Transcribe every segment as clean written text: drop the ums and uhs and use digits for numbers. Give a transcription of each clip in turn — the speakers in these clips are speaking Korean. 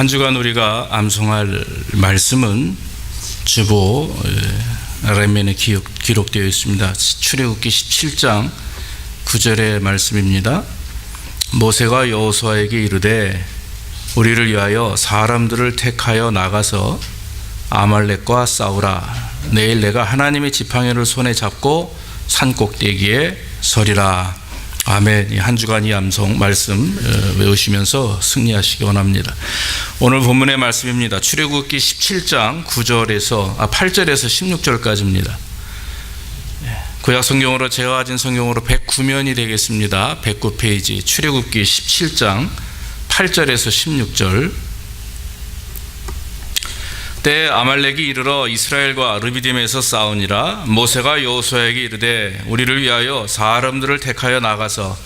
한 주간 우리가 암송할 말씀은 주보 렘멘에 기록되어 있습니다. 출애굽기 17장 9절의 말씀입니다. 모세가 여호수아에게 이르되 우리를 위하여 사람들을 택하여 나가서 아말렉과 싸우라. 내일 내가 하나님의 지팡이를 손에 잡고 산 꼭대기에 서리라. 아멘. 한 주간 이 암송 말씀 외우시면서 승리하시기 원합니다. 오늘 본문의 말씀입니다. 출애굽기 17장 8절에서 16절까지입니다. 구약 성경으로 제가 가진 성경으로 109면이 되겠습니다. 109페이지 출애굽기 17장 8절에서 16절. 때 아말렉이 이르러 이스라엘과 르비딤에서 싸우니라. 모세가 여호수아에게 이르되 우리를 위하여 사람들을 택하여 나가서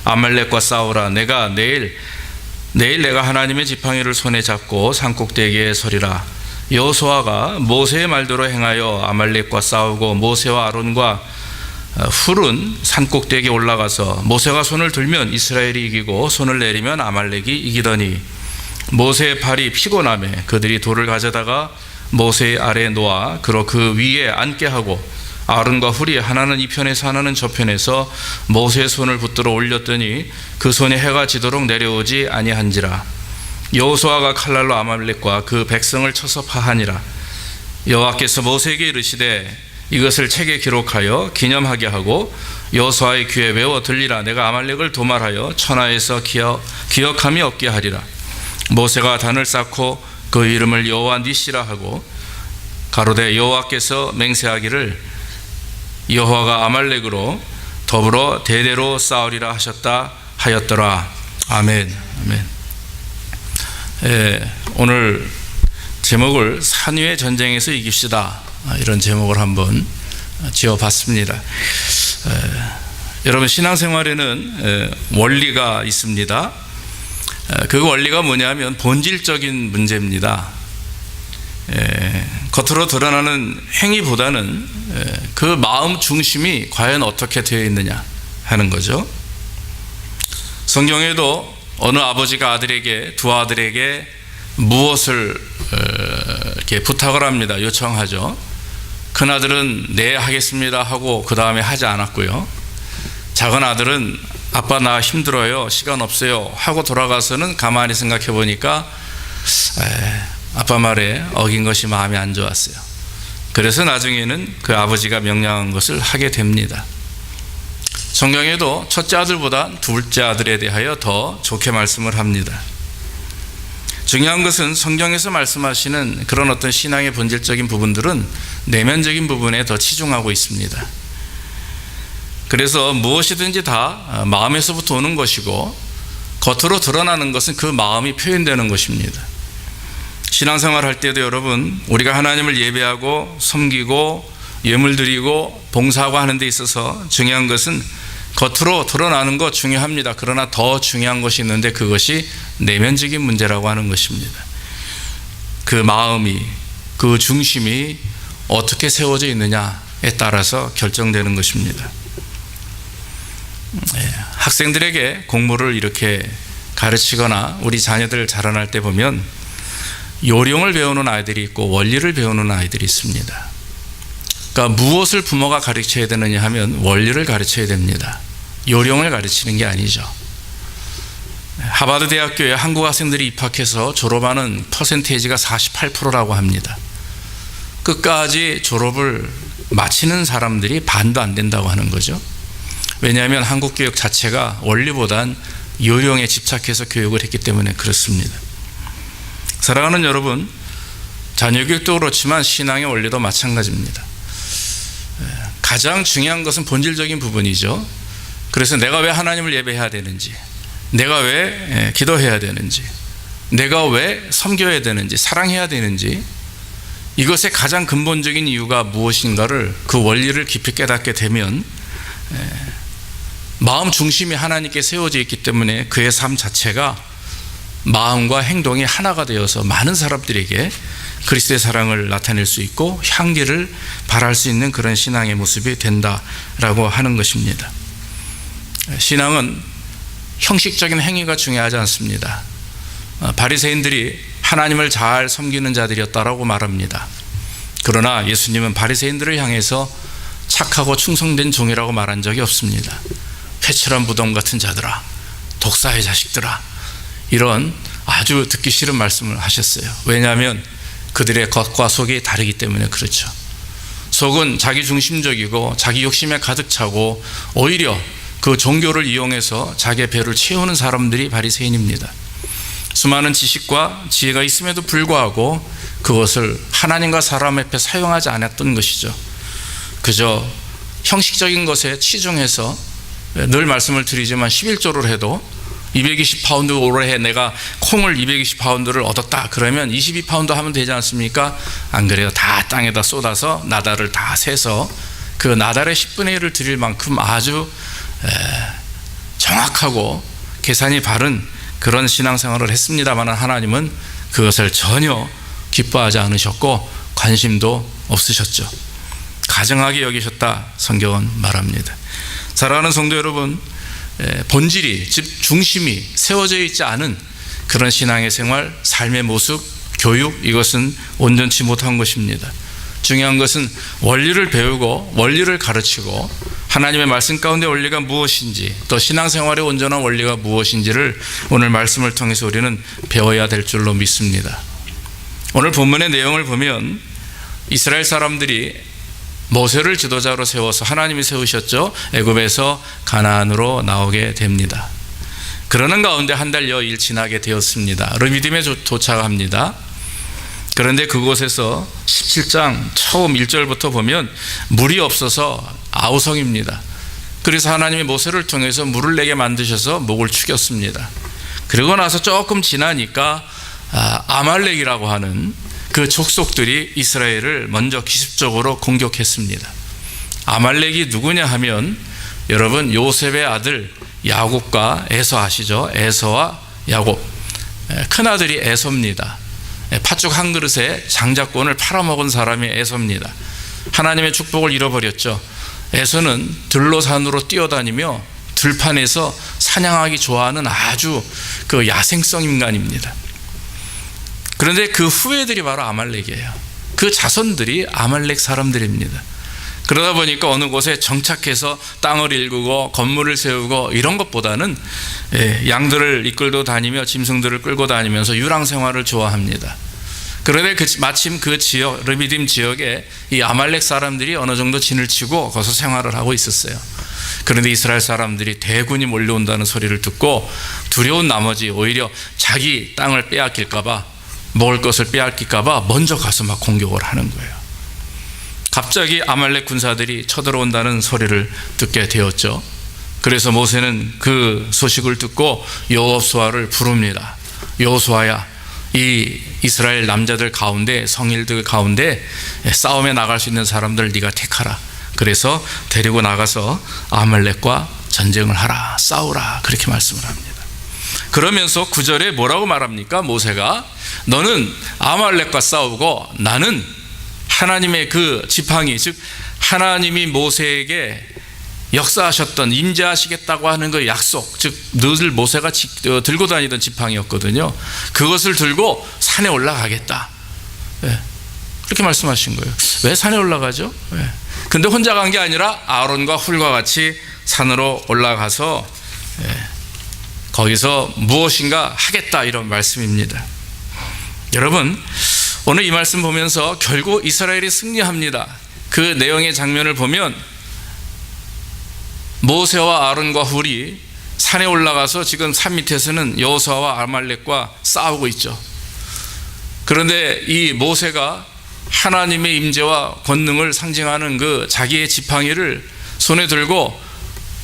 아말렉과 싸우라. 내가 내일 내가 하나님의 지팡이를 손에 잡고 산꼭대기에 서리라. 여호수아가 모세의 말대로 행하여 아말렉과 싸우고 모세와 아론과 훌은 산꼭대기에 올라가서 모세가 손을 들면 이스라엘이 이기고 손을 내리면 아말렉이 이기더니 모세의 팔이 피곤하며 그들이 돌을 가져다가 모세의 아래에 놓아 그로 그 위에 앉게 하고 아론과 훌이 하나는 이 편에서 하나는 저 편에서 모세의 손을 붙들어 올렸더니 그 손에 해가 지도록 내려오지 아니한지라. 여호수아가 칼날로 아말렉과 그 백성을 쳐서 파하니라. 여호와께서 모세에게 이르시되 이것을 책에 기록하여 기념하게 하고 여호수아의 귀에 외워 들리라. 내가 아말렉을 도말하여 천하에서 기억함이 없게 하리라. 모세가 단을 쌓고 그 이름을 여호와 니시라 하고 가로되 여호와께서 맹세하기를 여호와가 아말렉으로 더불어 대대로 싸우리라 하셨다 하였더라. 아멘. 아멘. 오늘 제목을 산 위의 전쟁에서 이깁시다, 이런 제목을 한번 지어봤습니다. 여러분, 신앙생활에는 원리가 있습니다. 그 원리가 뭐냐면 본질적인 문제입니다. 겉으로 드러나는 행위보다는 그 마음 중심이 과연 어떻게 되어 있느냐 하는 거죠. 성경에도 어느 아버지가 두 아들에게 무엇을 이렇게 부탁을 합니다. 요청하죠. 큰 아들은 네 하겠습니다 하고 그 다음에 하지 않았고요. 작은 아들은 아빠 나 힘들어요, 시간 없어요 하고 돌아가서는 가만히 생각해 보니까 아빠 말에 어긴 것이 마음에 안 좋았어요. 그래서 나중에는 그 아버지가 명령한 것을 하게 됩니다. 성경에도 첫째 아들보다 둘째 아들에 대하여 더 좋게 말씀을 합니다. 중요한 것은 성경에서 말씀하시는 그런 어떤 신앙의 본질적인 부분들은 내면적인 부분에 더 치중하고 있습니다. 그래서 무엇이든지 다 마음에서부터 오는 것이고 겉으로 드러나는 것은 그 마음이 표현되는 것입니다. 신앙생활 할 때도 여러분, 우리가 하나님을 예배하고 섬기고 예물 드리고 봉사하고 하는 데 있어서 중요한 것은 겉으로 드러나는 것 중요합니다. 그러나 더 중요한 것이 있는데 그것이 내면적인 문제라고 하는 것입니다. 그 마음이, 그 중심이 어떻게 세워져 있느냐에 따라서 결정되는 것입니다. 학생들에게 공부를 이렇게 가르치거나 우리 자녀들 자라날 때 보면 요령을 배우는 아이들이 있고 원리를 배우는 아이들이 있습니다. 그러니까 무엇을 부모가 가르쳐야 되느냐 하면 원리를 가르쳐야 됩니다. 요령을 가르치는 게 아니죠. 하버드 대학교에 한국 학생들이 입학해서 졸업하는 퍼센테이지가 48%라고 합니다. 끝까지 졸업을 마치는 사람들이 반도 안 된다고 하는 거죠. 왜냐하면 한국 교육 자체가 원리보단 요령에 집착해서 교육을 했기 때문에 그렇습니다. 사랑하는 여러분, 자녀 교육도 그렇지만 신앙의 원리도 마찬가지입니다. 가장 중요한 것은 본질적인 부분이죠. 그래서 내가 왜 하나님을 예배해야 되는지, 내가 왜 기도해야 되는지, 내가 왜 섬겨야 되는지, 사랑해야 되는지, 이것의 가장 근본적인 이유가 무엇인가를, 그 원리를 깊이 깨닫게 되면 마음 중심이 하나님께 세워져 있기 때문에 그의 삶 자체가 마음과 행동이 하나가 되어서 많은 사람들에게 그리스도의 사랑을 나타낼 수 있고 향기를 발할 수 있는 그런 신앙의 모습이 된다라고 하는 것입니다. 신앙은 형식적인 행위가 중요하지 않습니다. 바리새인들이 하나님을 잘 섬기는 자들이었다라고 말합니다. 그러나 예수님은 바리새인들을 향해서 착하고 충성된 종이라고 말한 적이 없습니다. 회칠한 무덤 같은 자들아, 독사의 자식들아, 이런 아주 듣기 싫은 말씀을 하셨어요. 왜냐하면 그들의 겉과 속이 다르기 때문에 그렇죠. 속은 자기중심적이고 자기 욕심에 가득 차고 오히려 그 종교를 이용해서 자기의 배를 채우는 사람들이 바리새인입니다. 수많은 지식과 지혜가 있음에도 불구하고 그것을 하나님과 사람 앞에 사용하지 않았던 것이죠. 그저 형식적인 것에 치중해서, 늘 말씀을 드리지만 11조를 해도 220파운드 올해 내가 콩을 220파운드를 얻었다 그러면 22파운드 하면 되지 않습니까? 안 그래요. 다 땅에다 쏟아서 나달을 다 세서 그 나달의 10분의 1을 드릴 만큼 아주 정확하고 계산이 바른 그런 신앙생활을 했습니다만 하나님은 그것을 전혀 기뻐하지 않으셨고 관심도 없으셨죠. 가증하게 여기셨다 성경은 말합니다. 사랑하는 성도 여러분, 본질이, 즉 중심이 세워져 있지 않은 그런 신앙의 생활, 삶의 모습, 교육, 이것은 온전치 못한 것입니다. 중요한 것은 원리를 배우고 원리를 가르치고 하나님의 말씀 가운데 원리가 무엇인지, 또 신앙생활의 온전한 원리가 무엇인지를 오늘 말씀을 통해서 우리는 배워야 될 줄로 믿습니다. 오늘 본문의 내용을 보면 이스라엘 사람들이 모세를 지도자로 세워서 하나님이 세우셨죠. 애굽에서 가나안으로 나오게 됩니다. 그러는 가운데 한 달여일 지나게 되었습니다. 르비딤에 도착합니다. 그런데 그곳에서 17장 처음 1절부터 보면 물이 없어서 아우성입니다. 그래서 하나님이 모세를 통해서 물을 내게 만드셔서 목을 축였습니다. 그리고 나서 조금 지나니까 아말렉이라고 하는 그 족속들이 이스라엘을 먼저 기습적으로 공격했습니다. 아말렉이 누구냐 하면 여러분 요셉의 아들 야곱과 에서 아시죠? 에서와 야곱, 큰아들이 에서입니다. 팥죽 한 그릇에 장자권을 팔아먹은 사람이 에서입니다. 하나님의 축복을 잃어버렸죠. 에서는 들로 산으로 뛰어다니며 들판에서 사냥하기 좋아하는 아주 그 야생성 인간입니다. 그런데 그 후예들이 바로 아말렉이에요. 그 자손들이 아말렉 사람들입니다. 그러다 보니까 어느 곳에 정착해서 땅을 일구고 건물을 세우고 이런 것보다는 양들을 이끌고 다니며 짐승들을 끌고 다니면서 유랑 생활을 좋아합니다. 그런데 마침 그 지역, 르비딤 지역에 이 아말렉 사람들이 어느 정도 진을 치고 거기서 생활을 하고 있었어요. 그런데 이스라엘 사람들이 대군이 몰려온다는 소리를 듣고 두려운 나머지 오히려 자기 땅을 빼앗길까 봐, 먹을 것을 빼앗길까 봐 먼저 가서 막 공격을 하는 거예요. 갑자기 아말렉 군사들이 쳐들어온다는 소리를 듣게 되었죠. 그래서 모세는 그 소식을 듣고 여호수아를 부릅니다. 여호수아야, 이 이스라엘 남자들 가운데, 성일들 가운데 싸움에 나갈 수 있는 사람들 네가 택하라. 그래서 데리고 나가서 아말렉과 전쟁을 하라, 싸우라, 그렇게 말씀을 합니다. 그러면서 9절에 뭐라고 말합니까? 모세가 너는 아말렉과 싸우고 나는 하나님의 그 지팡이, 즉 하나님이 모세에게 역사하셨던 임재하시겠다고 하는 그 약속, 즉 늘 모세가 들고 다니던 지팡이였거든요. 그것을 들고 산에 올라가겠다. 그렇게 말씀하신 거예요. 왜 산에 올라가죠? 근데 혼자 간 게 아니라 아론과 훌과 같이 산으로 올라가서 거기서 무엇인가 하겠다, 이런 말씀입니다. 여러분, 오늘 이 말씀 보면서 결국 이스라엘이 승리합니다. 그 내용의 장면을 보면 모세와 아론과 훌이 산에 올라가서 지금 산 밑에서는 여호수아와 아말렉과 싸우고 있죠. 그런데 이 모세가 하나님의 임재와 권능을 상징하는 그 자기의 지팡이를 손에 들고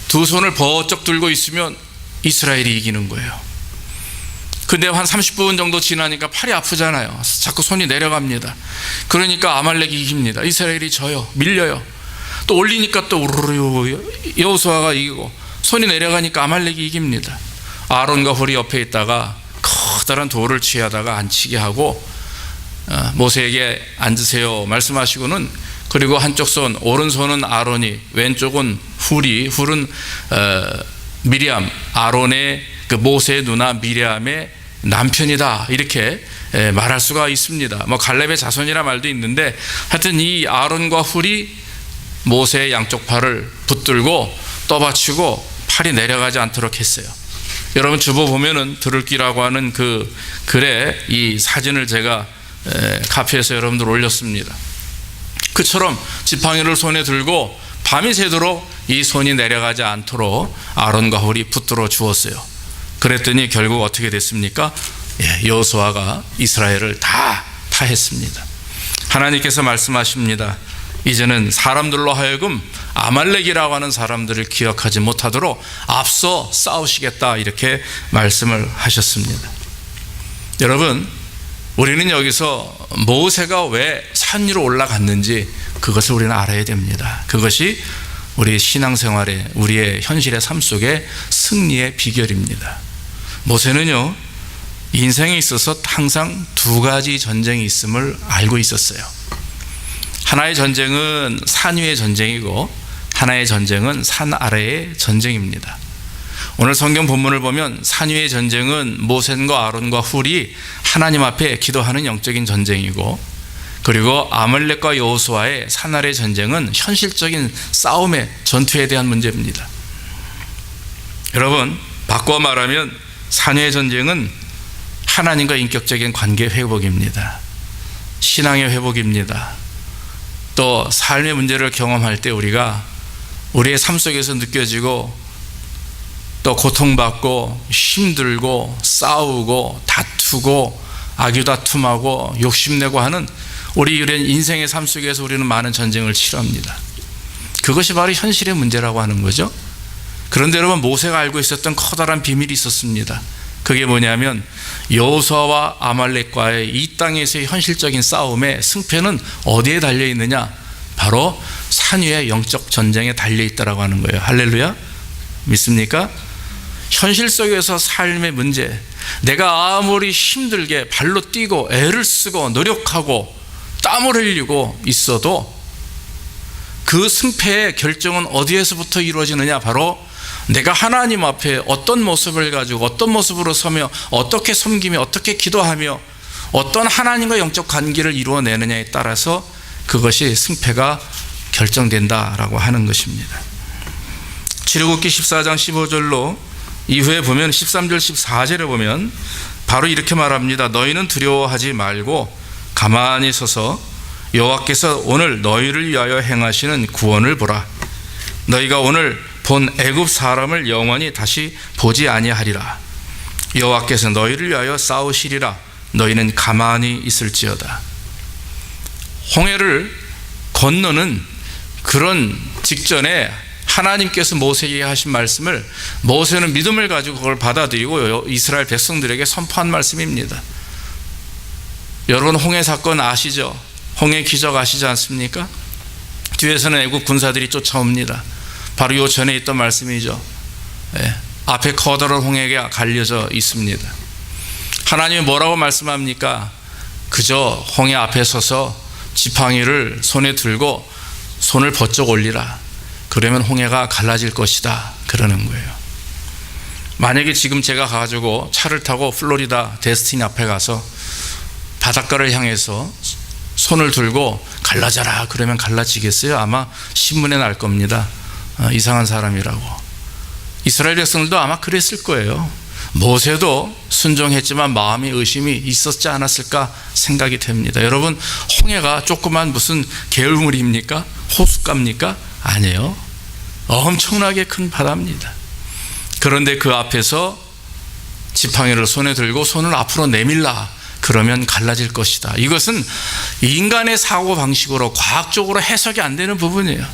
두 손을 번쩍 들고 있으면 이스라엘이 이기는 거예요. 근데 한 30분 정도 지나니까 팔이 아프잖아요. 자꾸 손이 내려갑니다. 그러니까 아말렉이 이깁니다. 이스라엘이 져요. 밀려요. 또 올리니까 또 우르르 여호수아가 이기고, 손이 내려가니까 아말렉이 이깁니다. 아론과 훌이 옆에 있다가 커다란 돌을 취하다가 앉히게 하고 모세에게 앉으세요 말씀하시고는, 그리고 한쪽 손, 오른손은 아론이, 왼쪽은 훌이, 훌은 미리암, 아론의 그 모세의 누나 미리암의 남편이다 이렇게 말할 수가 있습니다. 뭐 갈렙의 자손이라 말도 있는데 하여튼 이 아론과 훌이 모세의 양쪽 팔을 붙들고 떠받치고 팔이 내려가지 않도록 했어요. 여러분 주보 보면은 드룰기라고 하는 그 글에 이 사진을 제가 카페에서 여러분들 올렸습니다. 그처럼 지팡이를 손에 들고 밤이 새도록 이 손이 내려가지 않도록 아론과 훌이 붙들어 주었어요. 그랬더니 결국 어떻게 됐습니까? 여호수아가 이스라엘을 다 파했습니다. 하나님께서 말씀하십니다. 이제는 사람들로 하여금 아말렉이라고 하는 사람들을 기억하지 못하도록 앞서 싸우시겠다 이렇게 말씀을 하셨습니다. 여러분, 우리는 여기서 모세가 왜 산 위로 올라갔는지 그것을 우리는 알아야 됩니다. 그것이 우리 신앙생활에 우리의 현실의 삶 속에 승리의 비결입니다. 모세는요, 인생에 있어서 항상 두 가지 전쟁이 있음을 알고 있었어요. 하나의 전쟁은 산 위의 전쟁이고 하나의 전쟁은 산 아래의 전쟁입니다. 오늘 성경 본문을 보면 산 위의 전쟁은 모세과 아론과 훌이 하나님 앞에 기도하는 영적인 전쟁이고, 그리고 아말렉과 여호수아의 산 아래의 전쟁은 현실적인 싸움의 전투에 대한 문제입니다. 여러분, 바꿔 말하면 산 위의 전쟁은 하나님과 인격적인 관계 회복입니다. 신앙의 회복입니다. 또 삶의 문제를 경험할 때 우리가 우리의 삶 속에서 느껴지고 또 고통받고 힘들고 싸우고 다투고 악유다툼하고 욕심내고 하는 우리 인생의 삶 속에서 우리는 많은 전쟁을 치릅니다. 그것이 바로 현실의 문제라고 하는 거죠. 그런데 여러분, 모세가 알고 있었던 커다란 비밀이 있었습니다. 그게 뭐냐면 여호수아와 아말렉과의 이 땅에서의 현실적인 싸움의 승패는 어디에 달려 있느냐? 바로 산 위의 영적 전쟁에 달려 있다라고 하는 거예요. 할렐루야. 믿습니까? 현실 속에서 삶의 문제, 내가 아무리 힘들게 발로 뛰고 애를 쓰고 노력하고 땀을 흘리고 있어도 그 승패의 결정은 어디에서부터 이루어지느냐? 바로 내가 하나님 앞에 어떤 모습을 가지고 어떤 모습으로 서며 어떻게 섬기며 어떻게 기도하며 어떤 하나님과 영적 관계를 이루어내느냐에 따라서 그것이 승패가 결정된다라고 하는 것입니다. 출애굽기 14장 15절로 이후에 보면 13절 14절에 보면 바로 이렇게 말합니다. 너희는 두려워하지 말고 가만히 서서 여호와께서 오늘 너희를 위하여 행하시는 구원을 보라. 너희가 오늘 본 애굽 사람을 영원히 다시 보지 아니하리라. 여호와께서 너희를 위하여 싸우시리라. 너희는 가만히 있을지어다. 홍해를 건너는 그런 직전에 하나님께서 모세에게 하신 말씀을 모세는 믿음을 가지고 그걸 받아들이고 이스라엘 백성들에게 선포한 말씀입니다. 여러분, 홍해 사건 아시죠? 홍해 기적 아시지 않습니까? 뒤에서는 애국 군사들이 쫓아옵니다. 바로 요 전에 있던 말씀이죠. 앞에 커다란 홍해가 갈려져 있습니다. 하나님이 뭐라고 말씀합니까? 그저 홍해 앞에 서서 지팡이를 손에 들고 손을 번쩍 올리라. 그러면 홍해가 갈라질 것이다. 그러는 거예요. 만약에 지금 제가 가지고 차를 타고 플로리다 데스티니 앞에 가서 바닷가를 향해서 손을 들고 갈라져라 그러면 갈라지겠어요? 아마 신문에 날 겁니다. 이상한 사람이라고. 이스라엘 백성들도 아마 그랬을 거예요. 모세도 순종했지만 마음의 의심이 있었지 않았을까 생각이 됩니다. 여러분, 홍해가 조그만 무슨 개울물입니까? 호숫가입니까? 아니에요. 엄청나게 큰 바다입니다. 그런데 그 앞에서 지팡이를 손에 들고 손을 앞으로 내밀라 그러면 갈라질 것이다. 이것은 인간의 사고방식으로 과학적으로 해석이 안 되는 부분이에요.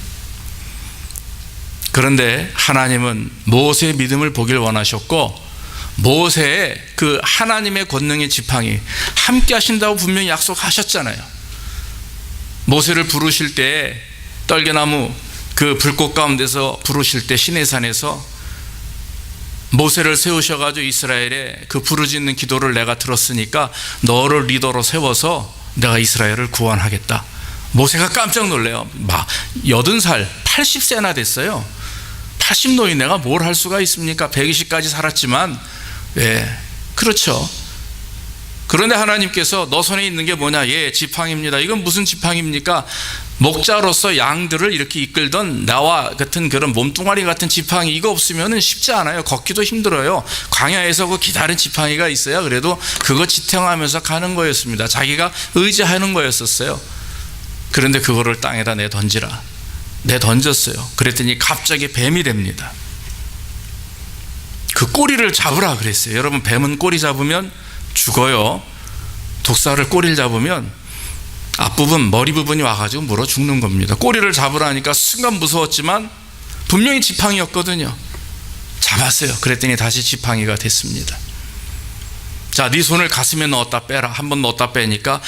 그런데 하나님은 모세의 믿음을 보길 원하셨고 모세의 그 하나님의 권능의 지팡이 함께 하신다고 분명히 약속하셨잖아요. 모세를 부르실 때 떨게나무 그 불꽃 가운데서 부르실 때 시내산에서 모세를 세우셔가지고 이스라엘의 그 부르짖는 기도를 내가 들었으니까 너를 리더로 세워서 내가 이스라엘을 구원하겠다. 모세가 깜짝 놀래요. 막 80살 80세나 됐어요. 80 노인 내가 뭘 할 수가 있습니까? 120까지 살았지만 그렇죠. 그런데 하나님께서 너 손에 있는 게 뭐냐? 예, 지팡이입니다. 이건 무슨 지팡이입니까? 목자로서 양들을 이렇게 이끌던 나와 같은 그런 몸뚱아리 같은 지팡이, 이거 없으면 쉽지 않아요. 걷기도 힘들어요. 광야에서 그 기다린 지팡이가 있어야 그래도 그거 지탱하면서 가는 거였습니다. 자기가 의지하는 거였었어요. 그런데 그거를 땅에다 내 던지라. 내 던졌어요. 그랬더니 갑자기 뱀이 됩니다. 그 꼬리를 잡으라 그랬어요. 여러분, 뱀은 꼬리 잡으면 죽어요. 독사를 꼬리를 잡으면 앞부분, 머리 부분이 와가지고 물어 죽는 겁니다. 꼬리를 잡으라니까 순간 무서웠지만 분명히 지팡이였거든요. 잡았어요. 그랬더니 다시 지팡이가 됐습니다. 자, 네 손을 가슴에 넣었다 빼라. 한번 넣었다 빼니까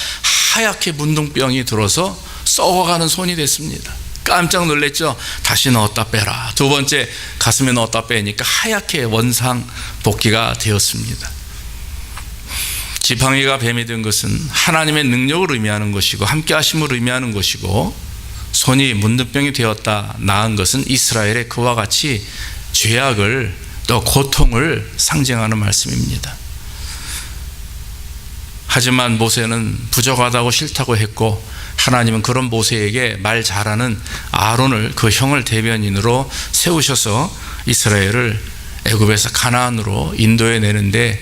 하얗게 문둥병이 들어서 썩어가는 손이 됐습니다. 깜짝 놀랐죠. 다시 넣었다 빼라. 두 번째 가슴에 넣었다 빼니까 하얗게 원상 복귀가 되었습니다. 지팡이가 뱀이 된 것은 하나님의 능력을 의미하는 것이고 함께 하심을 의미하는 것이고, 손이 문둥병이 되었다 나은 것은 이스라엘의 그와 같이 죄악을 또 고통을 상징하는 말씀입니다. 하지만 모세는 부족하다고 싫다고 했고, 하나님은 그런 모세에게 말 잘하는 아론을 그 형을 대변인으로 세우셔서 이스라엘을 애굽에서 가나안으로 인도해 내는데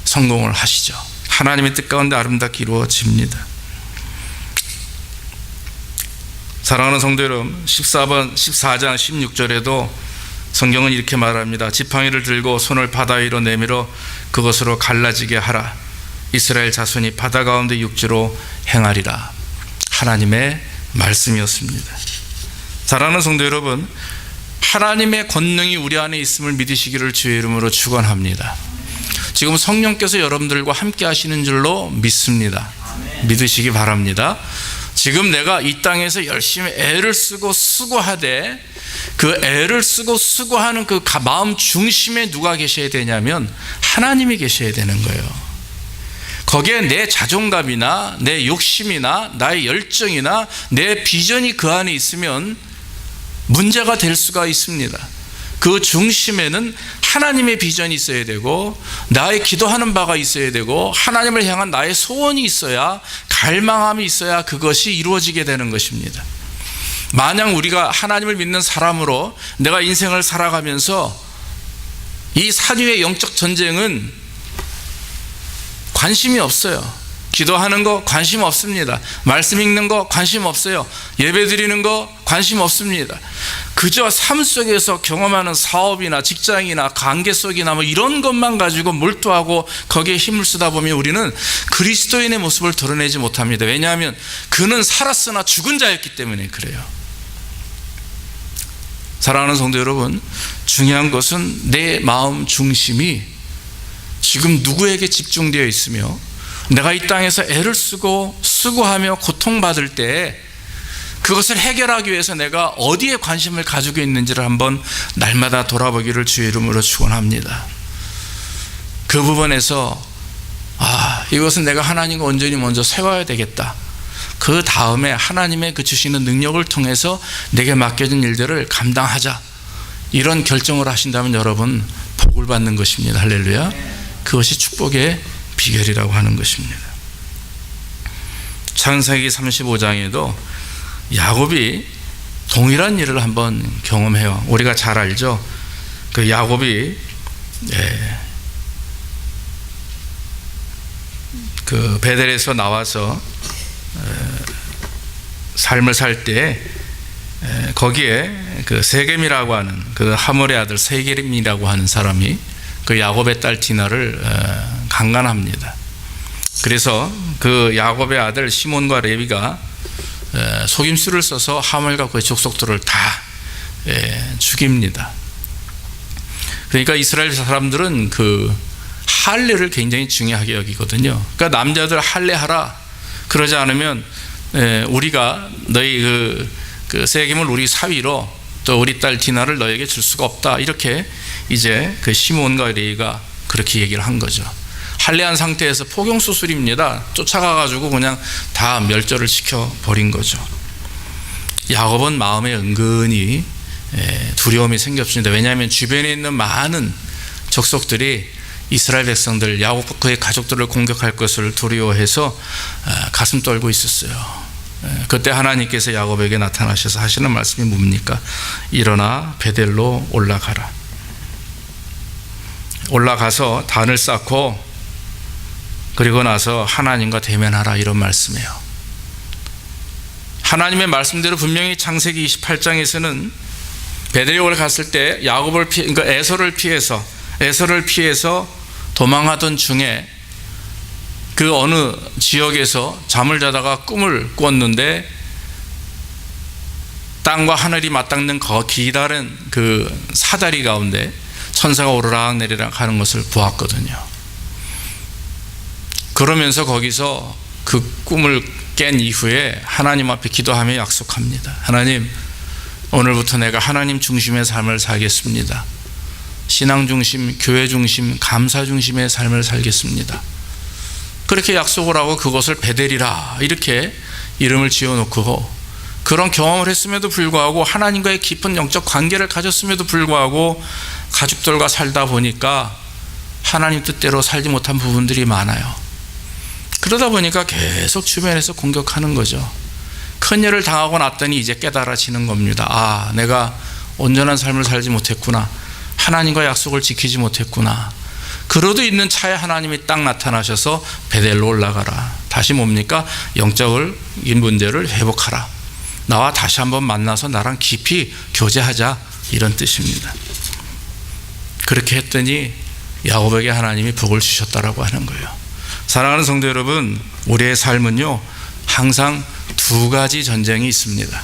성공을 하시죠. 하나님의 뜻 가운데 아름답게 이루어집니다. 사랑하는 성도 여러분, 14장 16절에도 성경은 이렇게 말합니다. 지팡이를 들고 손을 바다 위로 내밀어 그것으로 갈라지게 하라. 이스라엘 자손이 바다 가운데 육지로 행하리라. 하나님의 말씀이었습니다. 사랑하는 성도 여러분, 하나님의 권능이 우리 안에 있음을 믿으시기를 주의 이름으로 축원합니다. 지금 성령께서 여러분들과 함께 하시는 줄로 믿습니다. 믿으시기 바랍니다. 지금 내가 이 땅에서 열심히 애를 쓰고 수고하되 그 애를 쓰고 수고하는 그 마음 중심에 누가 계셔야 되냐면 하나님이 계셔야 되는 거예요. 거기에 내 자존감이나 내 욕심이나 나의 열정이나 내 비전이 그 안에 있으면 문제가 될 수가 있습니다. 그 중심에는 하나님의 비전이 있어야 되고 나의 기도하는 바가 있어야 되고 하나님을 향한 나의 소원이 있어야, 갈망함이 있어야 그것이 이루어지게 되는 것입니다. 만약 우리가 하나님을 믿는 사람으로 내가 인생을 살아가면서 이 사류의 영적 전쟁은 관심이 없어요. 기도하는 거 관심 없습니다. 말씀 읽는 거 관심 없어요. 예배 드리는 거 관심 없습니다. 그저 삶 속에서 경험하는 사업이나 직장이나 관계 속이나 뭐 이런 것만 가지고 몰두하고 거기에 힘을 쓰다 보면 우리는 그리스도인의 모습을 드러내지 못합니다. 왜냐하면 그는 살았으나 죽은 자였기 때문에 그래요. 사랑하는 성도 여러분, 중요한 것은 내 마음 중심이 지금 누구에게 집중되어 있으며 내가 이 땅에서 애를 쓰고 수고하며 고통받을 때 그것을 해결하기 위해서 내가 어디에 관심을 가지고 있는지를 한번 날마다 돌아보기를 주의 이름으로 축원합니다. 그 부분에서 이것은 내가 하나님과 온전히 먼저 세워야 되겠다. 그 다음에 하나님의 그 주시는 능력을 통해서 내게 맡겨진 일들을 감당하자. 이런 결정을 하신다면 여러분 복을 받는 것입니다. 할렐루야. 그것이 축복의 비결이라고 하는 것입니다. 창세기 35장에도 야곱이 동일한 일을 한번 경험해요. 우리가 잘 알죠. 그 야곱이 그 베델에서 나와서 삶을 살 때 거기에 그 세겜이라고 하는 그 하몰의 아들 세겜이라고 하는 사람이 그 야곱의 딸 디나를 강간합니다. 그래서 그 야곱의 아들 시몬과 레위가 속임수를 써서 하몰과 그의 족속들을 다 죽입니다. 그러니까 이스라엘 사람들은 그 할례를 굉장히 중요하게 여기거든요. 그러니까 남자들 할례하라. 그러지 않으면 우리가 너희 그 세겜을 우리 사위로 또 우리 딸 디나를 너에게 줄 수가 없다. 이렇게 이제 그 시몬과 레위가 그렇게 얘기를 한 거죠. 할례한 상태에서 포경수술입니다. 쫓아가가지고 그냥 다 멸절을 시켜버린 거죠. 야곱은 마음에 은근히 두려움이 생겼습니다. 왜냐하면 주변에 있는 많은 족속들이 이스라엘 백성들, 야곱 그의 가족들을 공격할 것을 두려워해서 가슴 떨고 있었어요. 그때 하나님께서 야곱에게 나타나셔서 하시는 말씀이 뭡니까? 일어나 베델로 올라가라. 올라가서 단을 쌓고 그리고 나서 하나님과 대면하라, 이런 말씀이에요. 하나님의 말씀대로 분명히 창세기 28장에서는 베델에 올라갔을 때 야곱을 그러니까 에서를 피해서 도망하던 중에 그 어느 지역에서 잠을 자다가 꿈을 꿨는데 땅과 하늘이 맞닿는 기다란 그 사다리 가운데 천사가 오르락 내리락 하는 것을 보았거든요. 그러면서 거기서 그 꿈을 깬 이후에 하나님 앞에 기도하며 약속합니다. 하나님, 오늘부터 내가 하나님 중심의 삶을 살겠습니다. 신앙 중심, 교회 중심, 감사 중심의 삶을 살겠습니다. 그렇게 약속을 하고 그것을 베델이라 이렇게 이름을 지어놓고 그런 경험을 했음에도 불구하고 하나님과의 깊은 영적 관계를 가졌음에도 불구하고 가족들과 살다 보니까 하나님 뜻대로 살지 못한 부분들이 많아요. 그러다 보니까 계속 주변에서 공격하는 거죠. 큰일을 당하고 났더니 이제 깨달아지는 겁니다. 아, 내가 온전한 삶을 살지 못했구나. 하나님과 약속을 지키지 못했구나. 그러도 있는 차에 하나님이 딱 나타나셔서 베델로 올라가라. 다시 뭡니까? 영적인 문제를 회복하라. 나와 다시 한번 만나서 나랑 깊이 교제하자, 이런 뜻입니다. 그렇게 했더니 야곱에게 하나님이 복을 주셨다라고 하는 거예요. 사랑하는 성도 여러분, 우리의 삶은요 항상 두 가지 전쟁이 있습니다.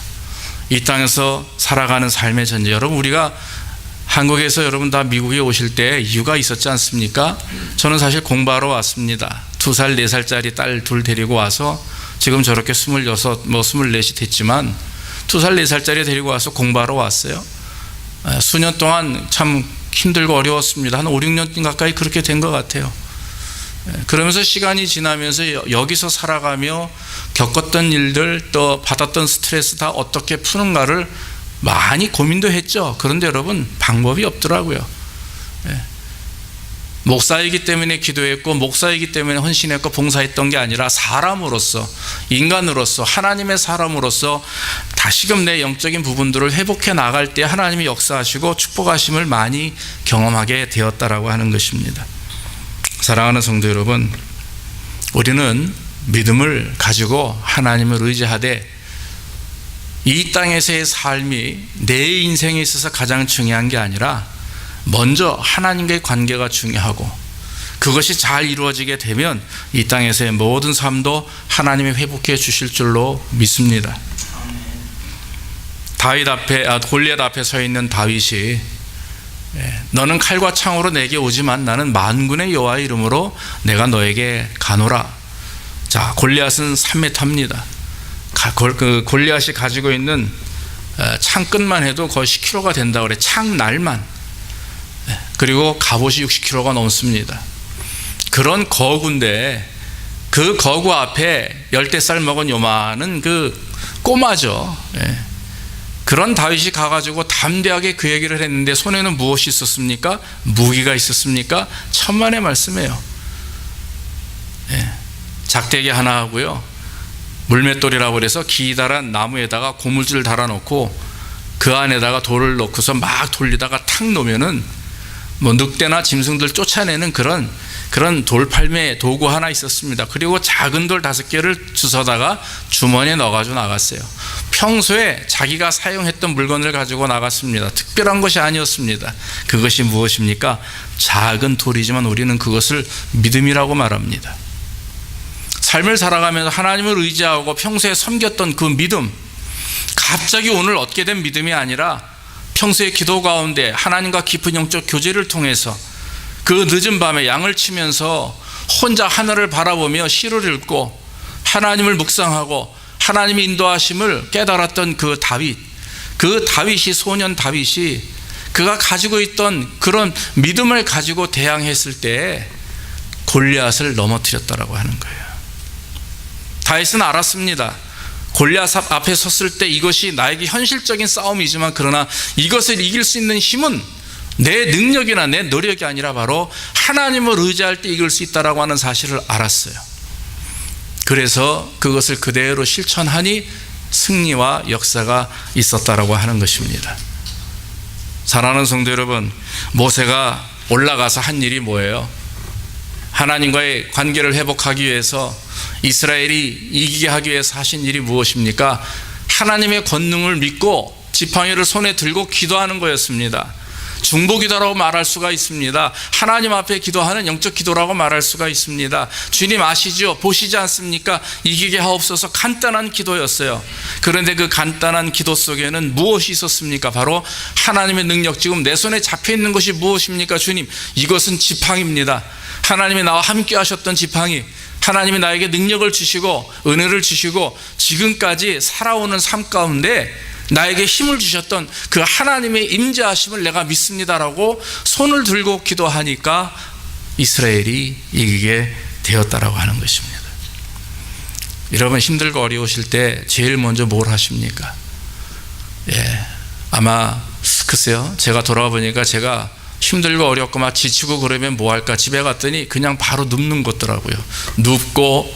이 땅에서 살아가는 삶의 전쟁. 여러분, 우리가 한국에서 여러분 다 미국에 오실 때 이유가 있었지 않습니까? 저는 사실 공부하러 왔습니다. 2살, 4살짜리 딸 둘 데리고 와서 지금 저렇게 26, 24이 됐지만 2살, 4살짜리 데리고 와서 공부하러 왔어요. 수년 동안 참 힘들고 어려웠습니다. 한 5, 6년 가까이 그렇게 된 것 같아요. 그러면서 시간이 지나면서 여기서 살아가며 겪었던 일들, 또 받았던 스트레스 다 어떻게 푸는가를 많이 고민도 했죠. 그런데 여러분, 방법이 없더라고요. 목사이기 때문에 기도했고 목사이기 때문에 헌신했고 봉사했던 게 아니라 사람으로서, 인간으로서, 하나님의 사람으로서 다시금 내 영적인 부분들을 회복해 나갈 때 하나님이 역사하시고 축복하심을 많이 경험하게 되었다라고 하는 것입니다. 사랑하는 성도 여러분, 우리는 믿음을 가지고 하나님을 의지하되 이 땅에서의 삶이 내 인생에 있어서 가장 중요한 게 아니라 먼저 하나님과의 관계가 중요하고 그것이 잘 이루어지게 되면 이 땅에서의 모든 삶도 하나님이 회복해 주실 줄로 믿습니다. 골리앗 앞에 서 있는 다윗이 너는 칼과 창으로 내게 오지만 나는 만군의 여호와의 이름으로 내가 너에게 가노라. 자, 골리앗은 3m입니다. 그 골리앗이 가지고 있는 창끝만 해도 거의 10kg가 된다고 그래. 창날만. 그리고 갑옷이 60kg가 넘습니다. 그런 거구인데 그 거구 앞에 열대쌀 먹은 요만한 그 꼬마죠. 그런 다윗이 가가지고 담대하게 그 얘기를 했는데 손에는 무엇이 있었습니까? 무기가 있었습니까? 천만의 말씀이에요. 작대기 하나 하고요, 물맷돌이라고 그래서 기다란 나무에다가 고물줄을 달아놓고 그 안에다가 돌을 넣고서 막 돌리다가 탁 놓으면은 뭐 늑대나 짐승들 쫓아내는 그런 돌팔매 도구 하나 있었습니다. 그리고 작은 돌 5개를 주워다가 주머니에 넣어가지고 나갔어요. 평소에 자기가 사용했던 물건을 가지고 나갔습니다. 특별한 것이 아니었습니다. 그것이 무엇입니까? 작은 돌이지만 우리는 그것을 믿음이라고 말합니다. 삶을 살아가면서 하나님을 의지하고 평소에 섬겼던 그 믿음, 갑자기 오늘 얻게 된 믿음이 아니라 평소의 기도 가운데 하나님과 깊은 영적 교제를 통해서 그 늦은 밤에 양을 치면서 혼자 하늘을 바라보며 시를 읽고 하나님을 묵상하고 하나님의 인도하심을 깨달았던 그 다윗이 소년 다윗이 그가 가지고 있던 그런 믿음을 가지고 대항했을 때 골리앗을 넘어뜨렸다라고 하는 거예요. 다윗은 알았습니다. 골리앗 앞에 섰을 때 이것이 나에게 현실적인 싸움이지만 그러나 이것을 이길 수 있는 힘은 내 능력이나 내 노력이 아니라 바로 하나님을 의지할 때 이길 수 있다라고 하는 사실을 알았어요. 그래서 그것을 그대로 실천하니 승리와 역사가 있었다라고 하는 것입니다. 사랑하는 성도 여러분, 모세가 올라가서 한 일이 뭐예요? 하나님과의 관계를 회복하기 위해서, 이스라엘이 이기게 하기 위해서 하신 일이 무엇입니까? 하나님의 권능을 믿고 지팡이를 손에 들고 기도하는 거였습니다. 중보기도라고 말할 수가 있습니다. 하나님 앞에 기도하는 영적 기도라고 말할 수가 있습니다. 주님 아시죠? 보시지 않습니까? 이기게 하옵소서. 간단한 기도였어요. 그런데 그 간단한 기도 속에는 무엇이 있었습니까? 바로 하나님의 능력. 지금 내 손에 잡혀 있는 것이 무엇입니까? 주님, 이것은 지팡이입니다. 하나님이 나와 함께 하셨던 지팡이, 하나님이 나에게 능력을 주시고 은혜를 주시고 지금까지 살아오는 삶 가운데 나에게 힘을 주셨던 그 하나님의 임재하심을 내가 믿습니다라고 손을 들고 기도하니까 이스라엘이 이기게 되었다라고 하는 것입니다. 여러분, 힘들고 어려우실 때 제일 먼저 뭘 하십니까? 아마 글쎄요, 제가 돌아와 보니까 제가 힘들고 어렵고 막 지치고 그러면 뭐 할까? 집에 갔더니 그냥 바로 눕는 것더라고요. 눕고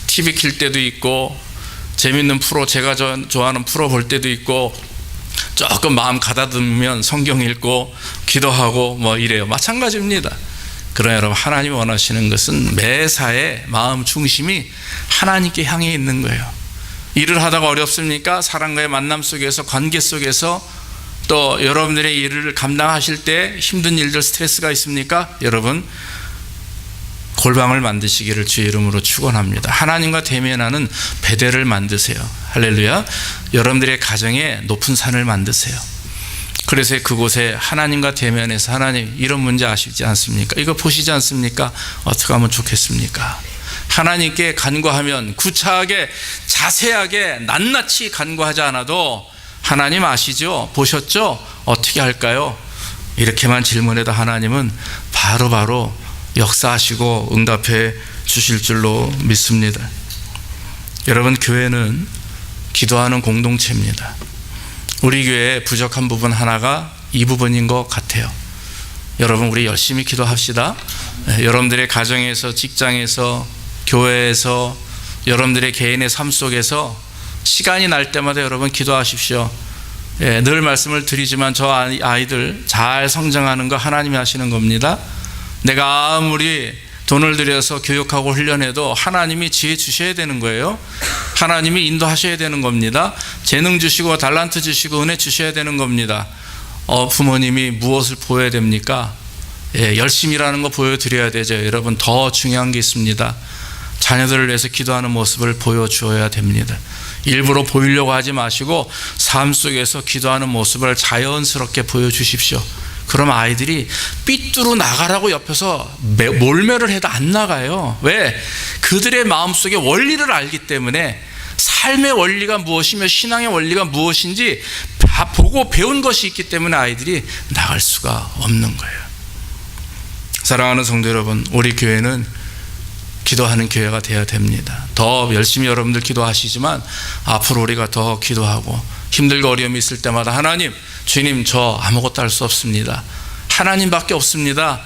TV 킬 때도 있고, 재밌는 프로, 제가 좋아하는 프로 볼 때도 있고, 조금 마음 가다듬으면 성경 읽고 기도하고 뭐 이래요. 마찬가지입니다. 그러나 여러분, 하나님이 원하시는 것은 매사에 마음 중심이 하나님께 향해 있는 거예요. 일을 하다가 어렵습니까? 사람과의 만남 속에서, 관계 속에서, 또 여러분들의 일을 감당하실 때 힘든 일들, 스트레스가 있습니까? 여러분, 골방을 만드시기를 주의 이름으로 축원합니다. 하나님과 대면하는 베델을 만드세요. 할렐루야. 여러분들의 가정에 높은 산을 만드세요. 그래서 그곳에 하나님과 대면해서, 하나님, 이런 문제 아시지 않습니까? 이거 보시지 않습니까? 어떻게 하면 좋겠습니까? 하나님께 간구하면 구차하게, 자세하게, 낱낱이 간구하지 않아도 하나님 아시죠? 보셨죠? 어떻게 할까요? 이렇게만 질문해도 하나님은 바로바로 역사하시고 응답해 주실 줄로 믿습니다. 여러분, 교회는 기도하는 공동체입니다. 우리 교회의 부족한 부분 하나가 이 부분인 것 같아요. 여러분, 우리 열심히 기도합시다. 여러분들의 가정에서, 직장에서, 교회에서, 여러분들의 개인의 삶 속에서 시간이 날 때마다 여러분 기도하십시오. 늘 말씀을 드리지만 저 아이들 잘 성장하는 거 하나님이 하시는 겁니다. 내가 아무리 돈을 들여서 교육하고 훈련해도 하나님이 지혜 주셔야 되는 거예요. 하나님이 인도하셔야 되는 겁니다. 재능 주시고 달란트 주시고 은혜 주셔야 되는 겁니다. 부모님이 무엇을 보여야 됩니까? 열심히 일하는 거 보여드려야 되죠. 여러분, 더 중요한 게 있습니다. 자녀들을 위해서 기도하는 모습을 보여주어야 됩니다. 일부러 보이려고 하지 마시고 삶 속에서 기도하는 모습을 자연스럽게 보여주십시오. 그럼 아이들이 삐뚤어 나가라고 옆에서 몰매를 해도 안 나가요. 왜? 그들의 마음속에 원리를 알기 때문에, 삶의 원리가 무엇이며 신앙의 원리가 무엇인지 다 보고 배운 것이 있기 때문에 아이들이 나갈 수가 없는 거예요. 사랑하는 성도 여러분, 우리 교회는 기도하는 교회가 되어야 됩니다. 더 열심히 여러분들 기도하시지만 앞으로 우리가 더 기도하고, 힘들고 어려움이 있을 때마다 하나님, 주님, 저 아무것도 할 수 없습니다. 하나님밖에 없습니다.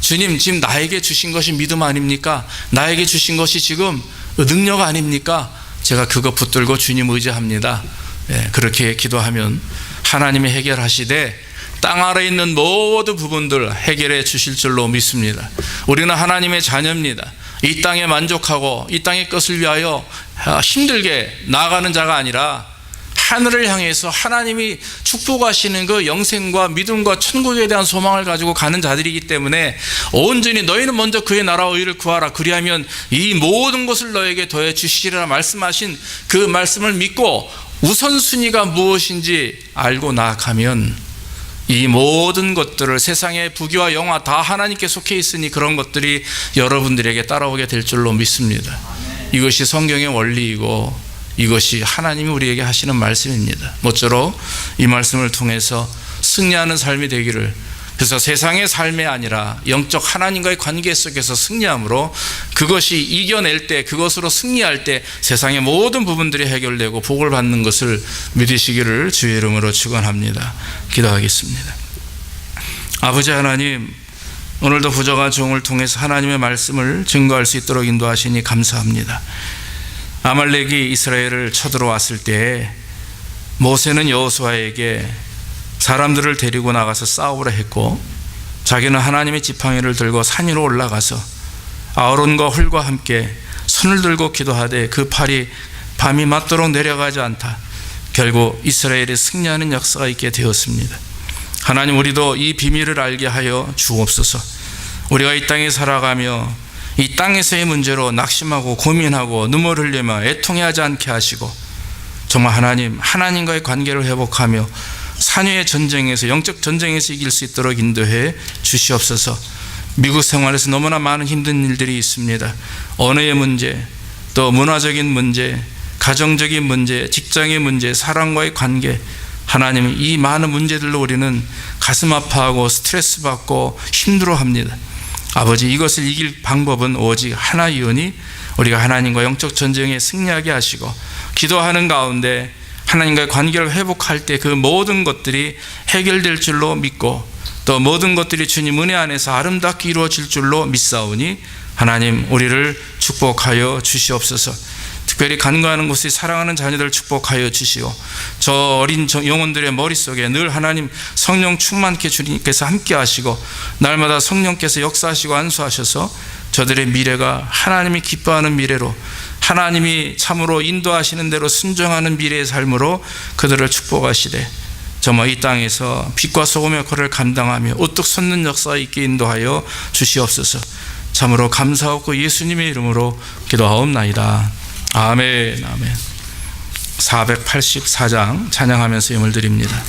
주님, 지금 나에게 주신 것이 믿음 아닙니까? 나에게 주신 것이 지금 능력 아닙니까? 제가 그거 붙들고 주님 의지합니다. 그렇게 기도하면 하나님이 해결하시되 땅 아래에 있는 모든 부분들 해결해 주실 줄로 믿습니다. 우리는 하나님의 자녀입니다. 이 땅에 만족하고 이 땅의 것을 위하여 힘들게 나아가는 자가 아니라 하늘을 향해서 하나님이 축복하시는 그 영생과 믿음과 천국에 대한 소망을 가지고 가는 자들이기 때문에, 온전히 너희는 먼저 그의 나라와 의를 구하라, 그리하면 이 모든 것을 너에게 더해 주시리라 말씀하신 그 말씀을 믿고 우선순위가 무엇인지 알고 나아가면 이 모든 것들을, 세상의 부귀와 영화 다 하나님께 속해 있으니 그런 것들이 여러분들에게 따라오게 될 줄로 믿습니다. 이것이 성경의 원리이고 이것이 하나님이 우리에게 하시는 말씀입니다. 모쪼록 이 말씀을 통해서 승리하는 삶이 되기를, 그래서 세상의 삶이 아니라 영적 하나님과의 관계 속에서 승리함으로, 그것이 이겨낼 때, 그것으로 승리할 때 세상의 모든 부분들이 해결되고 복을 받는 것을 믿으시기를 주의 이름으로 축원합니다. 기도하겠습니다. 아버지 하나님, 오늘도 부족한 종을 통해서 하나님의 말씀을 증거할 수 있도록 인도하시니 감사합니다. 아말렉이 이스라엘을 쳐들어왔을 때 모세는 여호수아에게 사람들을 데리고 나가서 싸우라 했고, 자기는 하나님의 지팡이를 들고 산 위로 올라가서 아론과 홀과 함께 손을 들고 기도하되 그 팔이 밤이 맞도록 내려가지 않다. 결국 이스라엘이 승리하는 역사가 있게 되었습니다. 하나님, 우리도 이 비밀을 알게 하여 주옵소서. 우리가 이 땅에 살아가며 이 땅에서의 문제로 낙심하고 고민하고 눈물 흘리며 애통해하지 않게 하시고, 정말 하나님, 하나님과의 관계를 회복하며 산 위의 전쟁에서, 영적 전쟁에서 이길 수 있도록 인도해 주시옵소서. 미국 생활에서 너무나 많은 힘든 일들이 있습니다. 언어의 문제, 또 문화적인 문제, 가정적인 문제, 직장의 문제, 사람과의 관계, 하나님, 이 많은 문제들로 우리는 가슴 아파하고 스트레스 받고 힘들어합니다. 아버지, 이것을 이길 방법은 오직 하나이오니 우리가 하나님과 영적 전쟁에 승리하게 하시고, 기도하는 가운데 하나님과의 관계를 회복할 때 그 모든 것들이 해결될 줄로 믿고, 또 모든 것들이 주님 은혜 안에서 아름답게 이루어질 줄로 믿사오니 하나님, 우리를 축복하여 주시옵소서. 특별히 간구하는 곳에 사랑하는 자녀들 축복하여 주시오. 저 어린 영혼들의 머릿속에 늘 하나님 성령 충만케 주님께서 함께 하시고, 날마다 성령께서 역사하시고 안수하셔서 저들의 미래가 하나님이 기뻐하는 미래로, 하나님이 참으로 인도하시는 대로 순종하는 미래의 삶으로 그들을 축복하시되, 정말 이 땅에서 빛과 소금의 역할을 감당하며 우뚝 솟는 역사가 있게 인도하여 주시옵소서. 참으로 감사하고 예수님의 이름으로 기도하옵나이다. 아멘. 아멘. 484장 찬양하면서 예물 드립니다.